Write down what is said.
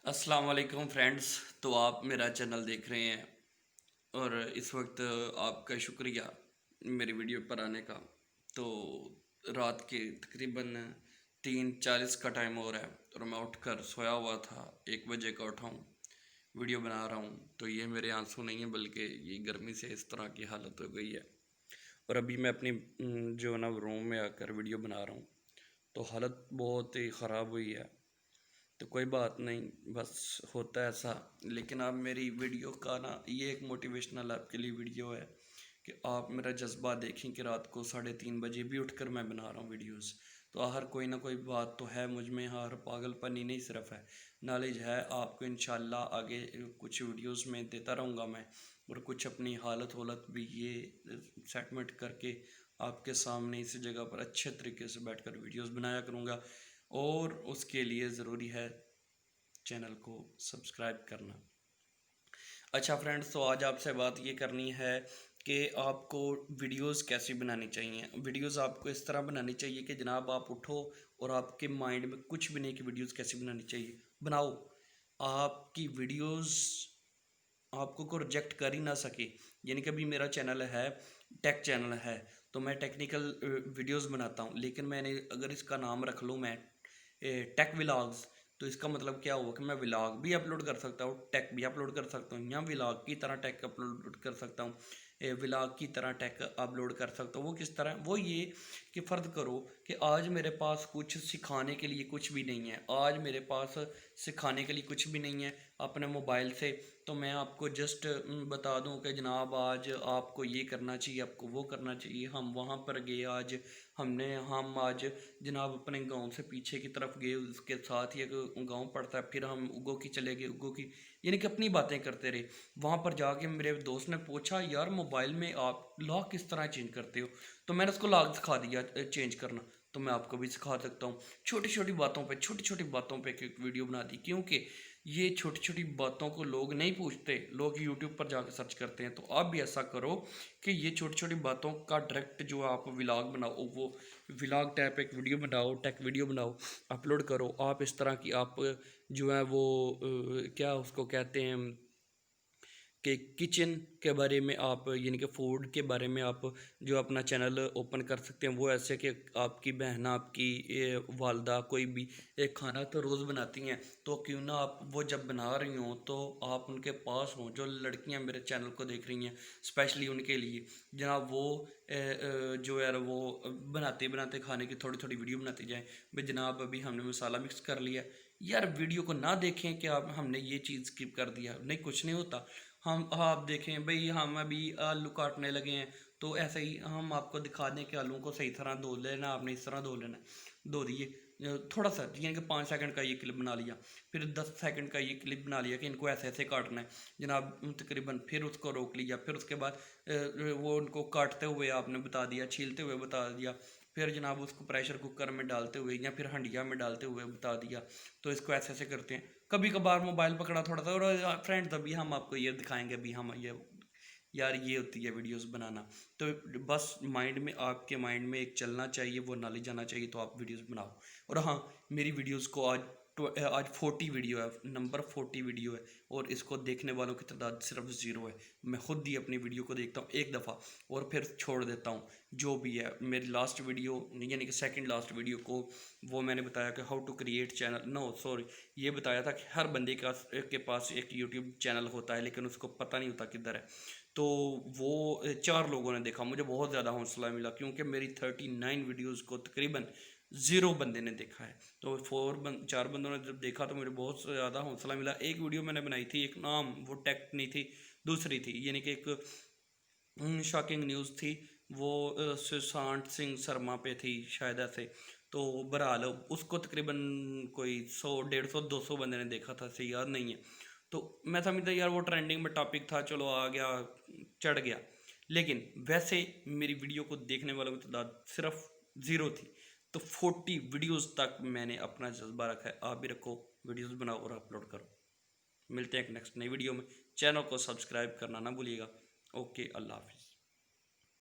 السلام علیکم فرینڈز، تو آپ میرا چینل دیکھ رہے ہیں اور اس وقت آپ کا شکریہ میری ویڈیو پر آنے کا۔ تو رات کے تقریباً 3:40 کا ٹائم ہو رہا ہے اور میں اٹھ کر سویا ہوا تھا، 1 بجے کا اٹھا ہوں، ویڈیو بنا رہا ہوں۔ تو یہ میرے آنسو نہیں ہیں بلکہ یہ گرمی سے اس طرح کی حالت ہو گئی ہے، اور ابھی میں اپنی جو ہے نا روم میں آ کر ویڈیو بنا رہا ہوں، تو حالت بہت ہی خراب ہوئی ہے۔ تو کوئی بات نہیں، بس ہوتا ہے ایسا۔ لیکن آپ میری ویڈیو کا نا یہ ایک موٹیویشنل آپ کے لیے ویڈیو ہے کہ آپ میرا جذبہ دیکھیں کہ رات کو 3:30 بجے بھی اٹھ کر میں بنا رہا ہوں ویڈیوز۔ تو ہر کوئی نہ کوئی بات تو ہے مجھ میں، ہر پاگل پنی نہیں صرف ہے، نالج ہے۔ آپ کو انشاءاللہ آگے کچھ ویڈیوز میں دیتا رہوں گا میں، اور کچھ اپنی حالت بھی یہ سیٹمنٹ کر کے آپ کے سامنے اسی جگہ پر اچھے طریقے سے بیٹھ کر ویڈیوز بنایا کروں گا، اور اس کے لیے ضروری ہے چینل کو سبسکرائب کرنا۔ اچھا فرینڈز، تو آج آپ سے بات یہ کرنی ہے کہ آپ کو ویڈیوز کیسی بنانی چاہیے۔ ویڈیوز آپ کو اس طرح بنانی چاہیے کہ جناب آپ اٹھو اور آپ کے مائنڈ میں کچھ بھی نہیں کہ ویڈیوز کیسی بنانی چاہیے، بناؤ۔ آپ کی ویڈیوز آپ کو ریجیکٹ کر ہی نہ سکے۔ یعنی کہ ابھی میرا چینل ہے، ٹیک چینل ہے، تو میں ٹیکنیکل ویڈیوز بناتا ہوں، لیکن میں نے اگر اس کا نام رکھ لوں میں ٹیک ولاگز، تو اس کا مطلب کیا ہوا کہ میں ولاگ بھی اپلوڈ کر سکتا ہوں، ٹیک بھی اپلوڈ کر سکتا ہوں، یا ولاگ کی طرح ٹیک اپلوڈ کر سکتا ہوں، ولاگ کی طرح ٹیک اپلوڈ کر سکتا ہوں۔ وہ کس طرح؟ وہ یہ کہ فرض کرو کہ آج میرے پاس کچھ سکھانے کے لیے کچھ بھی نہیں ہے، آج میرے پاس سکھانے کے لیے کچھ بھی نہیں ہے اپنے موبائل سے، تو میں آپ کو جسٹ بتا دوں کہ جناب آج آپ کو یہ کرنا چاہیے، آپ کو وہ کرنا چاہیے، ہم وہاں پر گئے، آج ہم آج جناب اپنے گاؤں سے پیچھے کی طرف گئے، اس کے ساتھ ہی ایک گاؤں پڑتا ہے، پھر ہم اگو کی چلے گئے، اگو کی، یعنی کہ اپنی باتیں کرتے رہے۔ وہاں پر جا کے میرے دوست نے پوچھا یار موبائل میں آپ لاک کس طرح چینج کرتے ہو، تو میں نے اس کو لاک سکھا دیا چینج کرنا۔ تو میں آپ کو بھی سکھا سکتا ہوں، چھوٹی چھوٹی باتوں پہ ایک ویڈیو بنا دی، کیونکہ یہ چھوٹی چھوٹی باتوں کو لوگ نہیں پوچھتے، لوگ یوٹیوب پر جا کے سرچ کرتے ہیں۔ تو آپ بھی ایسا کرو کہ یہ چھوٹی چھوٹی باتوں کا ڈائریکٹ جو آپ ولاگ بناؤ، وہ ولاگ ٹائپ ایک ویڈیو بناؤ، ٹیک ویڈیو بناؤ، اپلوڈ کرو۔ آپ اس طرح کی آپ جو ہے وہ کیا اس کو کہتے ہیں کہ کچن کے بارے میں آپ، یعنی کہ فوڈ کے بارے میں آپ جو اپنا چینل اوپن کر سکتے ہیں، وہ ایسے کہ آپ کی بہن، آپ کی والدہ کوئی بھی ایک کھانا تو روز بناتی ہیں، تو کیوں نہ آپ وہ جب بنا رہی ہوں تو آپ ان کے پاس ہوں، جو لڑکیاں میرے چینل کو دیکھ رہی ہیں اسپیشلی ان کے لیے، جناب وہ جو یار وہ بناتے کھانے کی تھوڑی تھوڑی ویڈیو بناتی جائیں، بھائی جناب ابھی ہم نے مسالہ مکس کر لیا، یار ویڈیو کو نہ دیکھیں کہ ہم نے یہ چیز اسکپ کر دیا، نہیں کچھ نہیں ہوتا۔ آپ دیکھیں بھئی ہم ابھی آلو کاٹنے لگے ہیں، تو ایسے ہی ہم آپ کو دکھا دیں کہ آلووں کو صحیح طرح دھو لینا، آپ نے اس طرح دھو لینا، دھو دیے تھوڑا سا، یعنی کہ 5 سیکنڈ کا یہ کلپ بنا لیا، پھر 10 سیکنڈ کا یہ کلپ بنا لیا کہ ان کو ایسے ایسے کاٹنا ہے جناب تقریباً، پھر اس کو روک لیا، پھر اس کے بعد وہ ان کو کاٹتے ہوئے آپ نے بتا دیا، چھیلتے ہوئے بتا دیا، پھر جناب اس کو پریشر کوکر میں ڈالتے ہوئے یا پھر ہنڈیا میں ڈالتے ہوئے بتا دیا، تو اس کو ایسے ایسے کرتے ہیں۔ کبھی کبھار موبائل پکڑا تھوڑا سا، اور فرینڈز ابھی ہم آپ کو یہ دکھائیں گے، ابھی ہم یہ یار یہ ہوتی ہے ویڈیوز بنانا۔ تو بس مائنڈ میں، آپ کے مائنڈ میں ایک چلنا چاہیے، وہ نالج آنا چاہیے، تو آپ ویڈیوز بناؤ۔ اور ہاں، میری ویڈیوز کو آج 40 ویڈیو ہے، نمبر 40 ویڈیو ہے، اور اس کو دیکھنے والوں کی تعداد صرف 0 ہے۔ میں خود ہی اپنی ویڈیو کو دیکھتا ہوں ایک دفعہ اور پھر چھوڑ دیتا ہوں۔ جو بھی ہے میری لاسٹ ویڈیو، یعنی کہ سیکنڈ لاسٹ ویڈیو کو، وہ میں نے بتایا کہ how to create channel, no sorry, یہ بتایا تھا کہ ہر بندے کے پاس ایک یوٹیوب چینل ہوتا ہے، لیکن اس کو پتہ نہیں ہوتا کدھر ہے۔ تو وہ 4 لوگوں نے دیکھا، مجھے بہت زیادہ حوصلہ ملا، کیونکہ میری 39 ویڈیوز کو تقریباً 0 بندے نے دیکھا ہے۔ تو 4 بندوں نے جب دیکھا تو مجھے بہت زیادہ حوصلہ ملا۔ ایک ویڈیو میں نے بنائی تھی، ایک نام وہ ٹیک نہیں تھی، دوسری تھی، یعنی کہ ایک شاکنگ نیوز تھی، وہ سشانت سنگھ شرما پہ تھی شاید ایسے۔ تو بہرحال اس کو تقریباً کوئی 100 150 200 بندے نے دیکھا تھا، صحیح یاد نہیں ہے۔ تو میں سمجھتا یار وہ ٹرینڈنگ میں ٹاپک تھا، چلو آ گیا، چڑھ گیا، لیکن ویسے میری ویڈیو کو دیکھنے والوں کی تعداد صرف 0 تھی۔ تو 40 ویڈیوز تک میں نے اپنا جذبہ رکھا ہے، آپ بھی رکھو، ویڈیوز بناؤ اور اپلوڈ کرو۔ ملتے ہیں ایک نیکسٹ نئی ویڈیو میں، چینل کو سبسکرائب کرنا نہ بھولیے گا۔ اوکے، اللہ حافظ۔